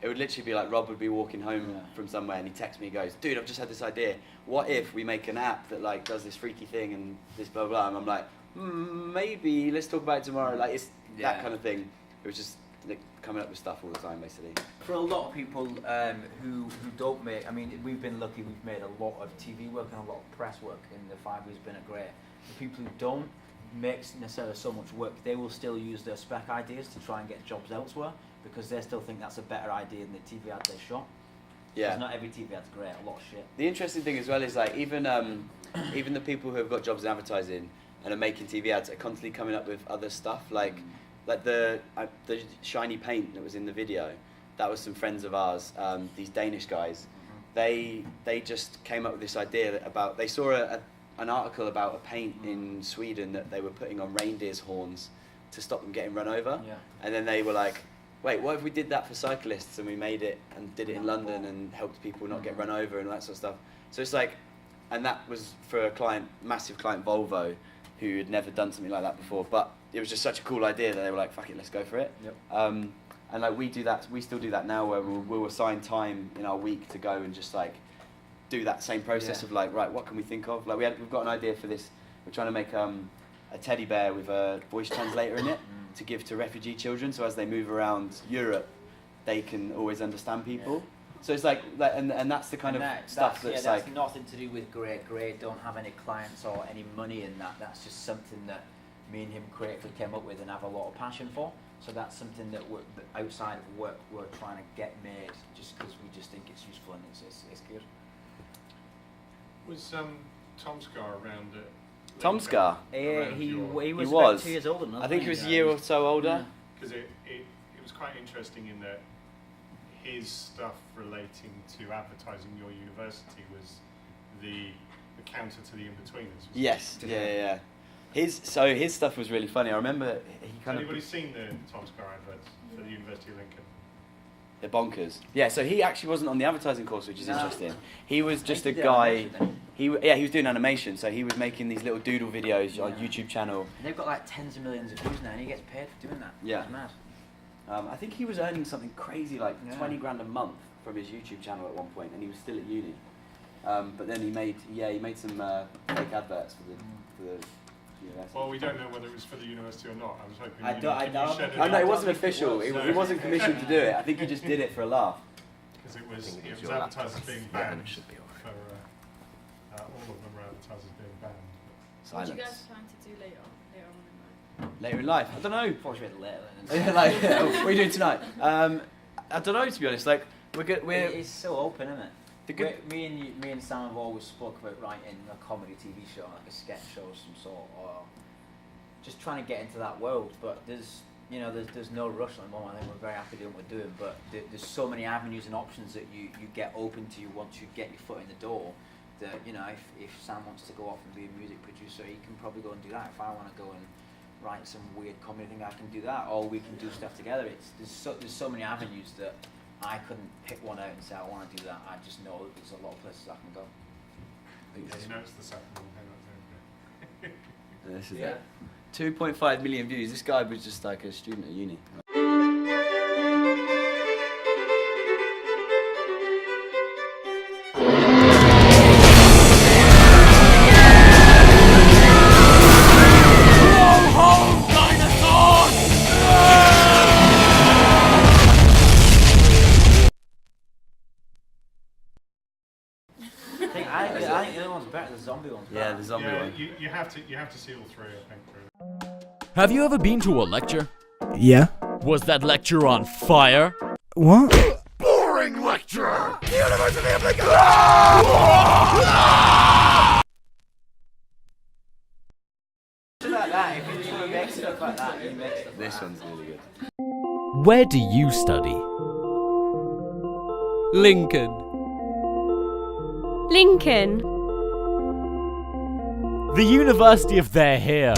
It would literally be like Rob would be walking home from somewhere and he texts me, he goes, dude, I've just had this idea. What if we make an app that does this freaky thing and this blah blah? And I'm like, maybe let's talk about it tomorrow. It's that kind of thing. It was just coming up with stuff all the time, basically. For a lot of people who don't make, we've been lucky. We've made a lot of TV work and a lot of press work in the 5 years been at Great. The people who don't make necessarily so much work, they will still use their spec ideas to try and get jobs elsewhere, because they still think that's a better idea than the TV ad they shot. Yeah. Because not every TV ad's great, a lot of shit. The interesting thing as well is even the people who have got jobs in advertising and are making TV ads are constantly coming up with other stuff, like the shiny paint that was in the video. That was some friends of ours, these Danish guys. They just came up with this idea about, they saw an article about a paint in Sweden that they were putting on reindeer's horns to stop them getting run over. Yeah. And then they were like, wait, what if we did that for cyclists and we made it and did it in London and helped people not get run over and all that sort of stuff. So it's and that was for a client, massive client, Volvo, who had never done something like that before. But it was just such a cool idea that they were like, fuck it, let's go for it. Yep. And we do that, we still do that now, where we'll assign time in our week to go and just do that same process of right, what can we think of? We've got an idea for this. We're trying to make a teddy bear with a voice translator in it to give to refugee children, so as they move around Europe, they can always understand people. So it's and that's the kind of stuff that's nothing to do with Great. Great don't have any clients or any money in that. That's just something that me and him creatively came up with and have a lot of passion for. So that's something that outside of work we're trying to get made, just because we just think it's useful and it's good. Was Tom Scar around it? Tom Scar? He was He about was. 2 years older than us, I think he wasn't was a year or so older. Because it was quite interesting in that his stuff relating to advertising your university was the counter to the In-Betweeners. Yes, yeah. His stuff was really funny. I remember he kind Has anybody seen the Tom Scar adverts for the University of Lincoln? They're bonkers. Yeah, so he actually wasn't on the advertising course, which is interesting. He was just a did guy. animation, He was doing animation, so he was making these little doodle videos on YouTube channel. And they've got like tens of millions of views now, and he gets paid for doing that. Yeah. It's mad. I think he was earning something crazy, like 20 grand a month from his YouTube channel at one point, and he was still at uni. But then he made some fake adverts for the university. Well, we don't know whether it was for the university or not. I was hoping. I know it wasn't official. He wasn't commissioned to do it. I think he just did it for a laugh. Because it was advertised as being banned. For all of them were advertised as being banned. What do you guys plan to do later on in life? Later in life, I don't know. Probably later. What are you doing tonight? I don't know, to be honest. Like we're. It's so open, isn't it? Me and Sam have always spoke about writing a comedy TV show, like a sketch show of some sort, or just trying to get into that world. But there's no rush at the moment. I think we're very happy doing what we're doing. But there's so many avenues and options that you get open to once you get your foot in the door. That if Sam wants to go off and be a music producer, he can probably go and do that. If I want to go and write some weird comedy thing, I can do that. Or we can do stuff together. There's so many avenues that I couldn't pick one out and say I want to do that. I just know that there's a lot of places I can go. It's the second one. This is it. 2.5 million views. This guy was just like a student at uni. I think the other one's better. The zombie one's better. Yeah, the zombie one. You have to see all three, I think. Really. Have you ever been to a lecture? Yeah. Was that lecture on fire? What? Boring lecture! University of Lincoln! This one's really good. Where do you study? Lincoln. Lincoln. The University of They're Here.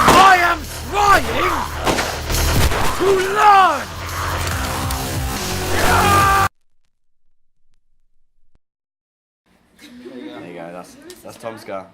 I am trying to learn! There you go, that's Tom Scar.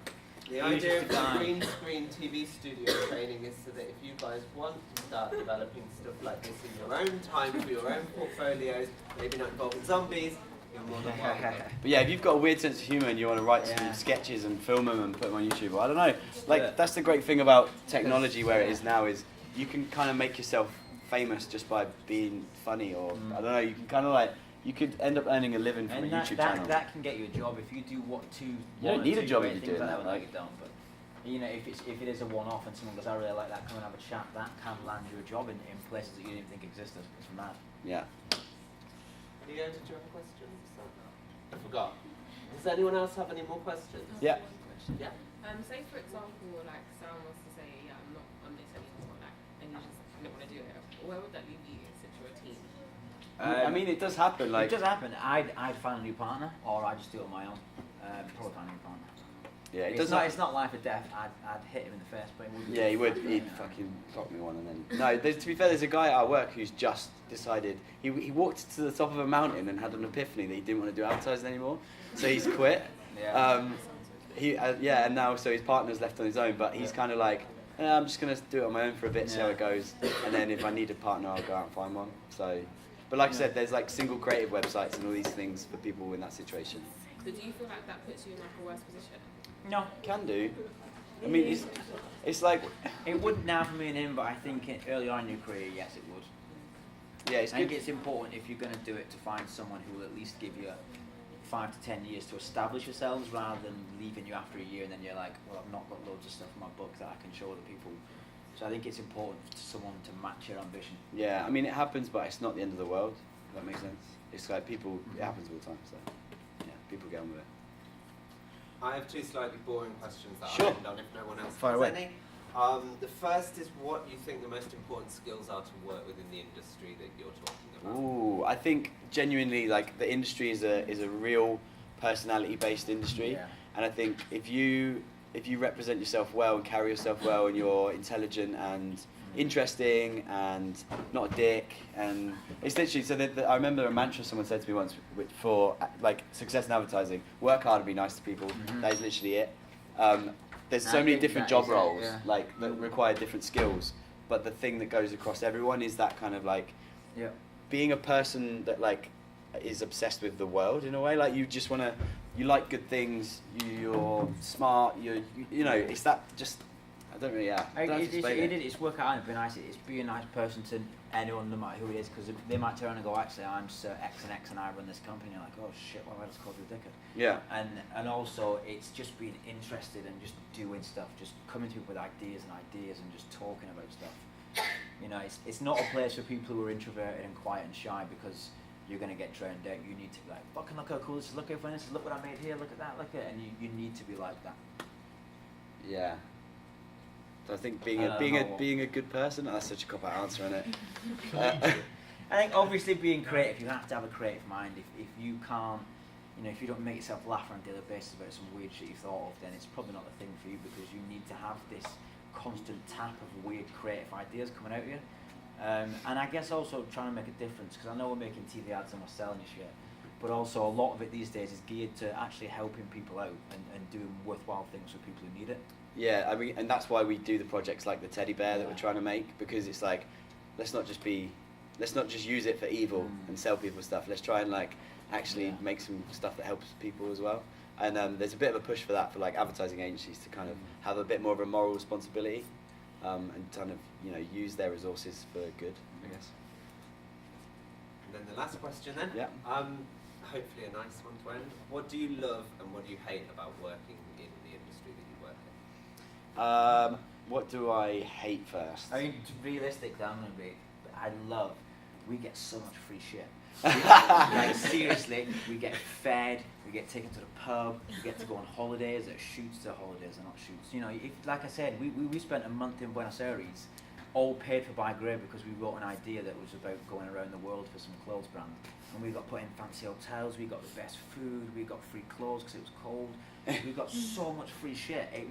The idea of the green screen TV studio training is so that if you guys want to start developing stuff like this in your own time for your own portfolios, maybe not involving zombies, you're more than welcome. But yeah, if you've got a weird sense of humour and you want to write some sketches and film them and put them on YouTube, or I don't know, like that's the great thing about technology where it is now is you can kind of make yourself famous just by being funny, or I don't know, you can kind of like. You could end up earning a living from a YouTube channel. That can get you a job if you do You don't need a job if you're doing that, right? You don't, but if it is a one-off and someone goes, I really like that, come and have a chat, that can land you a job in places that you didn't even think existed. It's mad. Yeah. Leo, did you have questions? I forgot. Does anyone else have any more questions? Yeah. Yeah. Say for example, like Sam wants to say, yeah, I'm not on this anymore, like, and you just don't want to do it. Where would that leave you since you're a team? I mean, it does happen. Like it does happen. I'd find a new partner, or I'd just do it on my own. Probably find a new partner. Yeah, it's not life or death. I'd hit him in the face, but it wouldn't. Yeah, he would. He'd fucking fuck me one, and then no. To be fair, there's a guy at our work who's just decided he walked to the top of a mountain and had an epiphany that he didn't want to do advertising anymore, so he's quit. And now so his partner's left on his own, but he's kind of like, I'm just gonna do it on my own for a bit, see how it goes, and then if I need a partner, I'll go out and find one. So. But like I said, there's like single creative websites and all these things for people in that situation. So do you feel like that puts you in like a worse position? No. Can do. I mean, it's like... It wouldn't now for me and him, but I think early on in your career, yes, it would. Yeah, I think it's important if you're going to do it to find someone who will at least give you 5 to 10 years to establish yourselves rather than leaving you after a year and then you're like, well, I've not got loads of stuff in my book that I can show other people. So I think it's important for someone to match your ambition. Yeah, I mean, it happens, but it's not the end of the world. Does that make sense? It's like people, it happens all the time, so yeah, people get on with it. I have 2 slightly boring questions that Sure. I'll end on if no one else Fire has away. any. The first is what you think the most important skills are to work within the industry that you're talking about. Ooh, I think genuinely, like, the industry is a real personality-based industry, Yeah. and I think if you represent yourself well and carry yourself well, and you're intelligent and interesting and not a dick, and it's literally so that I remember a mantra someone said to me once for like success in advertising: work hard and be nice to people. That is literally it. There's so many different job roles like that require different skills, but the thing that goes across everyone is that kind of like being a person that like is obsessed with the world in a way. Like you just want to, you like good things, you're smart, you know, it's that just, I don't really, I don't know how to explain it. It's work out and be nice. It's be a nice person to anyone, no matter who it is, because they might turn around and go, actually, I'm Sir X and X and I run this company. You're like, oh shit, well, I just called you a dickhead. Yeah. And also, it's just being interested and just doing stuff, just coming to people with ideas and just talking about stuff. You know, it's not a place for people who are introverted and quiet and shy, because you're going to get drowned out. You need to be like, fucking look how cool this is, look how fun this is, look what I made here, look at that, look at it, and you need to be like that. Yeah. So I think being a good person, that's such a cop-out answer, isn't it? I think obviously being creative, you have to have a creative mind. If you can't, you know, if you don't make yourself laugh on a daily basis about some weird shit you've thought of, then it's probably not the thing for you, because you need to have this constant tap of weird creative ideas coming out of you. And I guess also trying to make a difference, because I know we're making TV ads and we're selling you shit, but also a lot of it these days is geared to actually helping people out and doing worthwhile things for people who need it. Yeah, I mean, and that's why we do the projects like the teddy bear that we're trying to make, because it's like, let's not just use it for evil and sell people stuff. Let's try and like actually make some stuff that helps people as well. And there's a bit of a push for that for like advertising agencies to kind of have a bit more of a moral responsibility and kind of, you know, use their resources for good, I guess. And then the last question then. Yeah. Hopefully a nice one to end. What do you love and what do you hate about working in the industry that you work in? What do I hate first? I mean, realistically, we get so much free shit. Like seriously, we get fed, we get taken to the pub, we get to go on holidays. They're shoots, they're holidays, they're not shoots. You know, like I said, we spent a month in Buenos Aires, all paid for by Greaves, because we wrote an idea that was about going around the world for some clothes brand. And we got put in fancy hotels, we got the best food, we got free clothes because it was cold. We got so much free shit. It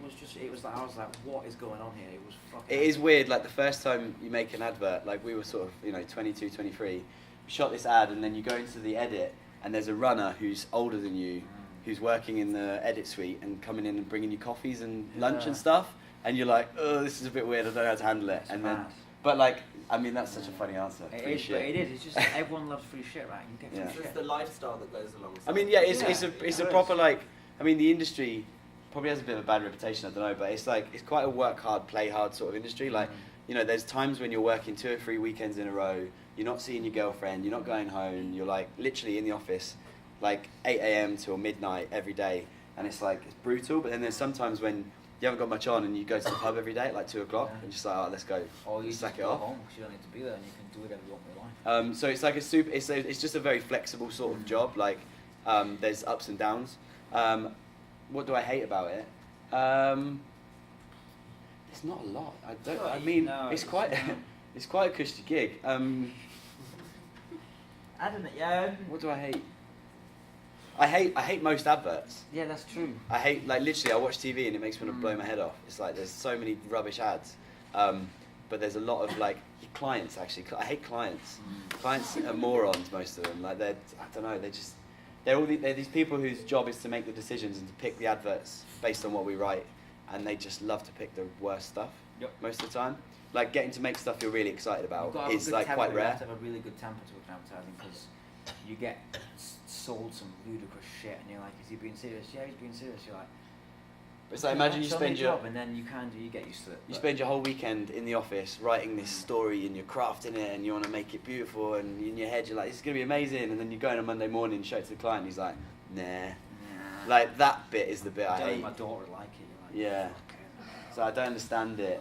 was like, I was like, what is going on here? It was fucking... It is weird, like the first time you make an advert, like we were sort of, you know, 22, 23, we shot this ad and then you go into the edit and there's a runner who's older than you, who's working in the edit suite and coming in and bringing you coffees and lunch and stuff, and you're like, oh, this is a bit weird, I don't know how to handle it. And then, but like, I mean, that's such a funny answer. It is, but it is. It's just like everyone loves free shit, right? You get free shit. It's the lifestyle that goes along. I mean, yeah, it's a proper like. I mean, the industry probably has a bit of a bad reputation. I don't know, but it's like it's quite a work hard, play hard sort of industry. Like, you know, there's times when you're working 2 or 3 weekends in a row. You're not seeing your girlfriend. You're not going home. You're like literally in the office, like 8 a.m. till midnight every day, and it's like it's brutal. But then there's sometimes when you haven't got much on and you go to the pub every day at like 2 o'clock and just like, oh, let's go. Or you sack just it go off. home because you don't need to be there and you can do whatever you want with your life. So it's like it's just a very flexible sort of job. Like there's ups and downs. What do I hate about it? There's not a lot. It's quite it's quite a cushy gig. I don't know. Yeah. What do I hate? I hate most adverts. Yeah, that's true. I hate, like, literally I watch TV and it makes me want to blow my head off. It's like there's so many rubbish ads, but there's a lot of like clients actually. I hate clients. Clients are morons, most of them. Like I don't know, they're these people whose job is to make the decisions and to pick the adverts based on what we write, and they just love to pick the worst stuff most of the time. Like getting to make stuff you're really excited about is like quite rare. You have to have a really good temper to work in advertising, because you get sold some ludicrous shit and you're like, is he being serious? Yeah, he's being serious. You're like, it's like, imagine you spend your job and then you get used to it. You spend your whole weekend in the office writing this story and you're crafting it and you want to make it beautiful, and in your head you're like, this is going to be amazing, and then you go in on Monday morning and show it to the client and he's like, nah. Like that bit is the bit I hate. My daughter would like it. Yeah. So I don't understand it.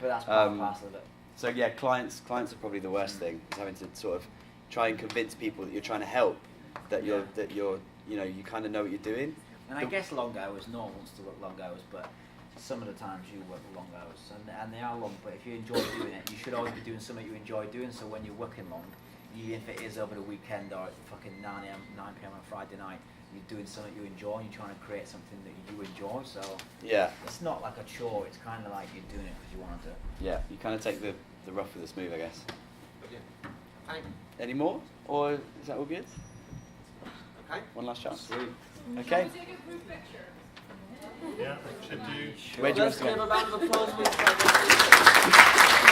But that's part and parcel of it. So yeah, clients are probably the worst thing. Is having to sort of try and convince people that you're trying to help, that you're you know, you kind of know what you're doing. And I guess long hours. No one wants to work long hours, but some of the times you work long hours, and they are long. But if you enjoy doing it, you should always be doing something you enjoy doing. So when you're working long, even if it is over the weekend or at fucking 9 p.m. on Friday night, you're doing something you enjoy. And you're trying to create something that you enjoy. So yeah, it's not like a chore. It's kind of like you're doing it because you want to. Yeah, you kind of take the rough with the smooth, I guess. Okay. Any more, or is that all good? Okay. One last chance. Sweet. Okay. Shall we take a group picture? Yeah, should do. Where do you want Let's to go? give a round of applause, please.